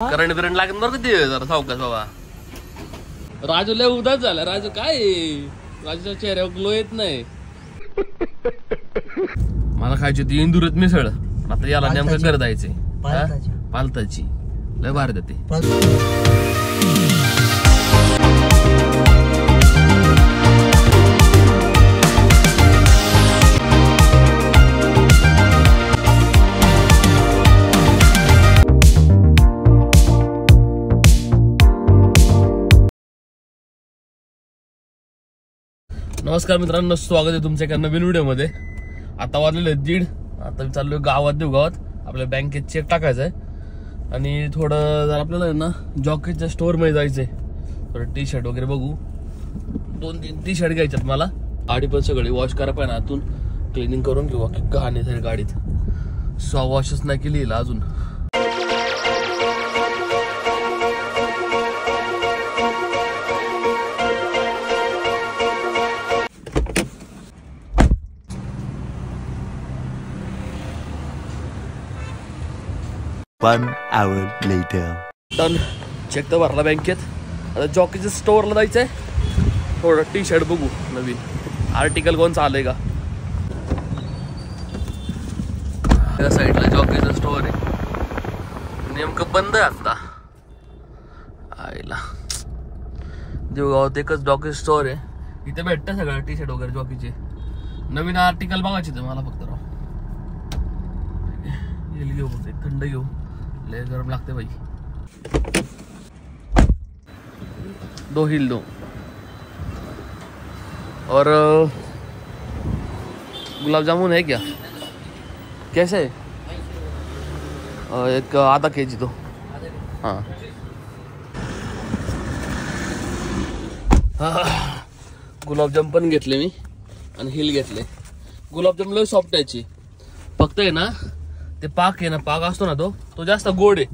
Current बिरंट लागेल बरं किती जरा सावकाश बाबा. राजू लय उदास झाला. राजू काय राजूच्या चेहऱ्यावर ग्लो येत नाही. मला खायची होती इंदुरीत मिसळ. आता याला नेमकं घर जायचंय पालताची. लय भारी देते. नमस्कार मित्रांनो, स्वागत आहे तुमच्या एका नवीन व्हिडिओ मध्ये. आता वाजलेले 1:30. आता मी चाललोय गावात. देवगावात आपल्या बँकेत चेक टाकायचा आहे आणि थोडं जर आपल्याला ना जॉकेटच्या स्टोअर मध्ये जायचंय. थोडं टी शर्ट वगैरे बघू. 2-3 टी शर्ट घ्यायच्यात मला. गाडी पण सगळी वॉश करा पाहिजे, आतून क्लिनिंग करून घेऊ. घाण आहे गाडीत. वॉशच नाही केली अजून. One hour later. Done. Check तर भरला बँकेत. आता जॉकीच्या स्टोअरला जायचंय. थोडं टी शर्ट बघू नवीन. आर्टिकल कोणचं आलंय का. त्या साईडला जॉकीचं स्टोअर आहे. नेमकं बंद आहे आता. आईला देवगावात एकच जॉकी स्टोअर आहे. इथे भेटतं सगळं टी शर्ट वगैरे जॉकीचे. नवीन आर्टिकल बघायचे ते मला फक्त. राव येईल घेऊ फक्त. थंड घेऊ. ले गरम लागते भाई. 2 हिल दो. और गुलाब जामुन है क्या? कैसे है? एक आधा केजी दो. हाँ गुलाबजाम पण घेतले मी आणि हिल घेतले. गुलाबजाम लय सॉफ्ट आहे. फक्त आहे ना ते पाक आहे ना, पाक असतो ना तो जास्त गोड आहे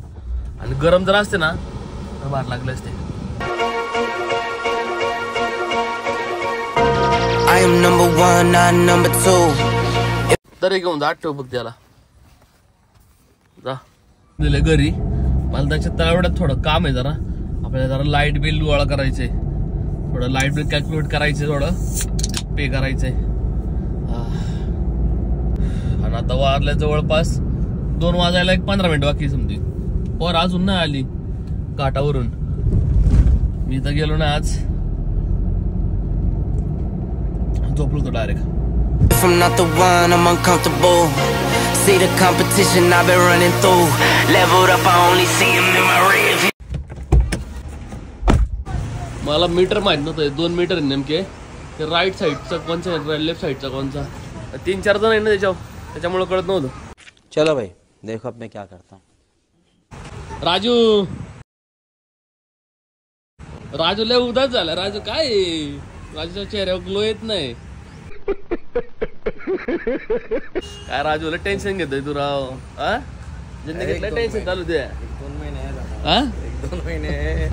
आणि गरम जर असते ना तर बाहेर लागले असते. I am number 1, not number 2. तरी घेऊन जा. ठेव बघ त्याला. जा दिले घरी. मला त्याच्या तळवड्यात थोडं काम आहे. जरा आपल्याला जरा लाईट बिल गोळा करायचंय. थोडं लाईट बिल कॅल्क्युलेट करायचंय. थोडं पे करायचंय. आणि आता वारल्या जवळपास 2 वाजायला 15 मिनिट बाकी समजी. पोर अजून नाही आली घाटावरून. मी तर गेलो ना आज. झोपलो तो direct. I'm not the one, I'm uncomfortable. See the competition I've been running through. Leveled up, I only see them in my rearview. मला मीटर माहित नव्हतं. 2 मीटर नेमके. ते राईट साईडचा कोणचा, लेफ्ट साईडचा कोणचा. 3-4 जण आहे ना त्याच्यामुळे कळत नव्हतं. चलो भाई देखो अब मैं क्या करता हूँ. राजू लय उदास झाला. राजू काय राजूच्या चेहऱ्यावर ग्लो येत नाही. काय राजूला टेन्शन घेतोय तू राव. जिंदगीतलं टेन्शन चालू दे. 1-2 महिने 1-2 महिने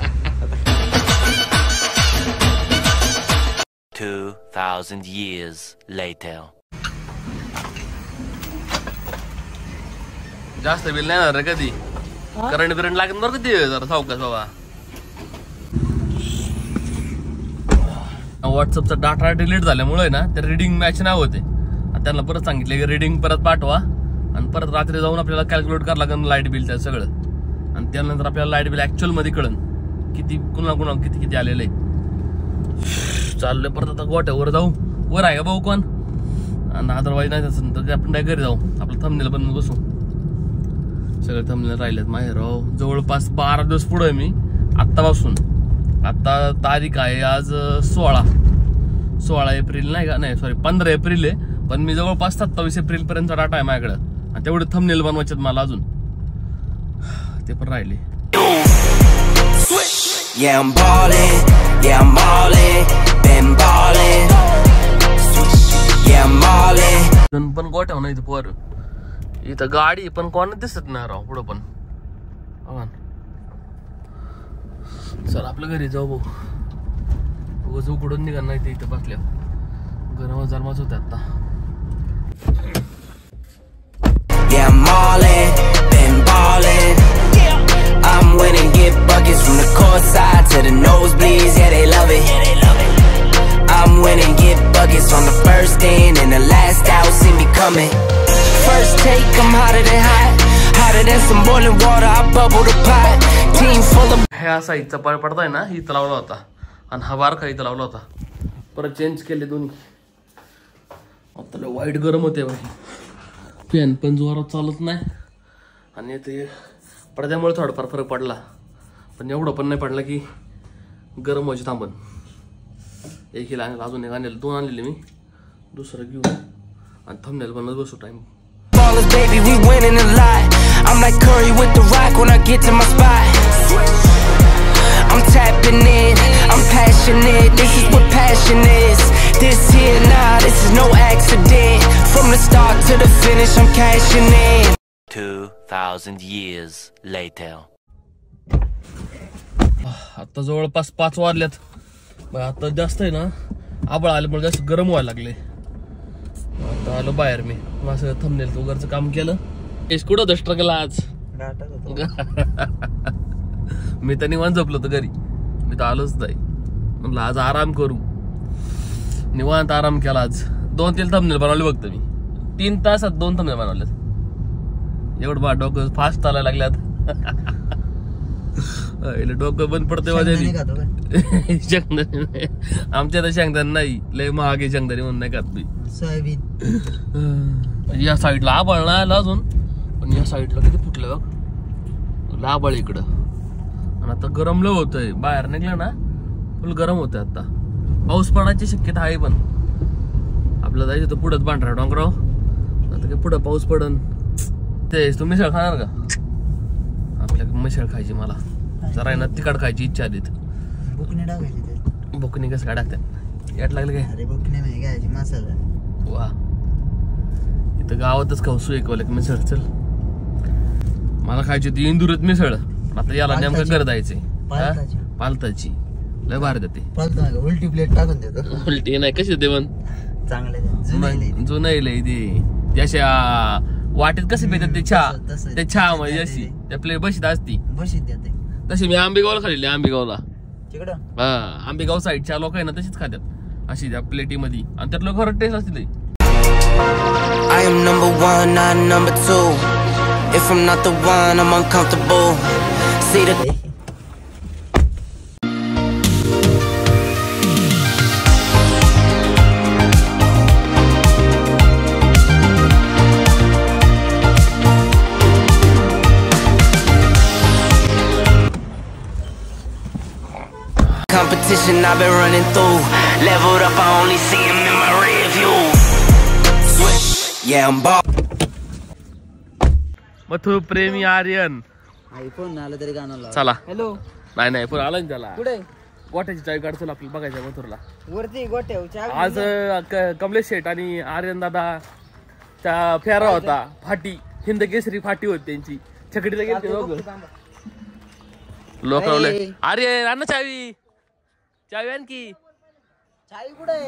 2,000 years later. जास्त बिल नाही येणार कधी. करंट बिरंट लागेल बरं किती जरा सावकाश बाबा. व्हॉट्सअपचा डाटा डिलीट झाल्यामुळे ना ते रिडिंग मॅच नाही होते. त्यांना परत सांगितले की रिडिंग परत पाठवा आणि परत रात्री जाऊन आपल्याला कॅल्क्युलेट करावं लागेल लाईट बिलचं सगळं. आणि त्यानंतर आपल्याला लाईट बिल ऍक्च्युअल मध्ये कळन किती कुणा किती आलेलं आहे. चाललंय परत आता गोट्यावर जाऊ. वर आहे का भाऊ कोण. आणि अदरवाईज नाही तसं तर आपण काय घरी जाऊ. आपलं थंबनेल बनवून बसू. सगळे थंबनेल राहिलेत माहेर. जवळपास 12 दिवस पुढे आहे मी आत्तापासून. आता तारीख आहे आज 16 एप्रिल नाही का. नाही सॉरी 15 एप्रिल आहे. पण मी जवळपास 27 एप्रिल पर्यंत डाटा आहे माझ्याकडे. आणि तेवढे थंबनेल बनवायचे मला अजून. ते पण राहिले. Yeah, I'm ballin'. Yeah, I'm ballin'. Been ballin'. Yeah, I'm ballin'. पण गोठ्या नाही इथं पोर. इथं गाडी पण कोण दिसत नाही राव पुढं पण. चल आपल्या घरी जाऊ भाऊ. उगाच उकडून निघा नाही ते इथं बसल्या. गरम जरमाच होते आता. Yeah, I'm ballin'. Been ballin'. I'm way hotter than hot, hotter than some boiling water. I bubble the pot. Team full of. ह्या साईडचा पडताय ना इथं लावला होता आणि हा बारका इथं लावला होता. परत चेंज केले दोन्ही. आता वाईट गरम होते भाई. फॅन पण जोरात चालत नाही आणि ते पडद्यामुळे थोडाफार फरक पडला पण एवढं पण नाही पडला की गरम व्हायची थांबन. एक हिला आणलं अजून एक आणलेलं 2 आणलेले मी. दुसरं घेऊ आणि थंबनेल बनवत बसू time. Ballers, baby, we winning a lot. I'm like Curry with the rock when I get to my spot. I'm tapping in, I'm passionate. This is what passion is. This here, nah, this is no accident. From the start to the finish, I'm cashing in. 2,000 years later. आता जवळपास 5 वाजल्यात. आता जास्त आहे ना आबळ आल्यामुळे जास्त गरम व्हायला लागले. आता आलो बाहेर मी असं थंबनेल वगैरेचं काम केलं. कुठं होतं स्ट्रगल आज? मी तर निवांत झोपलो होतो घरी. मी तर आलोच नाही म्हणलं आज आराम करू. निवांत आराम केला आज. 2-3 थंबनेल बनवले बघतो मी. 3 तासात 2 थंबनेल बनवलेत. एवढं बा डोकं फास्ट चालायला लागल्यात. डोकं बंद पडते माझ्या. शेंगदाणे आमच्या तर शेंगदाणे नाही. लय महागे शेंगदाणे म्हणून नाही खात मी. या साईडला आबाळ नाही आला अजून पण या साईडला किती फुटलं बघ आबाळ इकडं. आणि आता गरम लय होतंय. बाहेर निघलं ना फुल गरम होतंय. आता पाऊस पडायची शक्यता आहे पण आपलं जायचं तर पुढंच पांढरा डोंगराव. आता काय पुढं पाऊस पडन. ते तू मिसळ खाणार का? आपल्या मिसळ खायची मला जरा आहे ना तिखट खायची इच्छा आली. बुकणी कसं काय टाकतात? याट लागलं काय? वा इथं गावातच खाऊ सुएकवलं की मिसळ. चल मला खायची होती इंदुरीत मिसळ. आता याला नेमकं घर जायचंय. पालताची लय भारी देते. उलटी प्लेट टाकून देतो. उलटी नाही कशी देते पण जुनं ती त्याच्या वाटेत कसे पेतात ते चहा. ते चहा म्हणजे अशी त्या प्लेट बशीत असती तशी. मी आंबेगावला खाल्ली. आंबेगावला हा आंबेगाव साईडच्या लोक आहे ना तशीच खात्यात अशी त्या प्लेटीमध्ये. आणि त्यातलं खरं टेस्ट असते. I am number 1, not number 2. If I'm not the one, I'm uncomfortable. See the. Competition I've been running through. Leveled up, I only see him in my rear view. Switch, yeah, I'm ball. Mathur प्रेमी Aryan iPhone आलं तरी गाणं. चला. Hello. नाही phone आला ना त्याला. कुठे? गोठ्याची चावी काढतो आपल्याला बघायचं मथुरला. वरती गोठ्या. आज कमलेश शेठ आणि आर्यन दादा फेरा होता. फाटी हिंद केसरी फाटी होती त्यांची. छकडीला गेले लोक लावले. आर्यन अण्णा चावी चावी आणखी. चावी कुठे?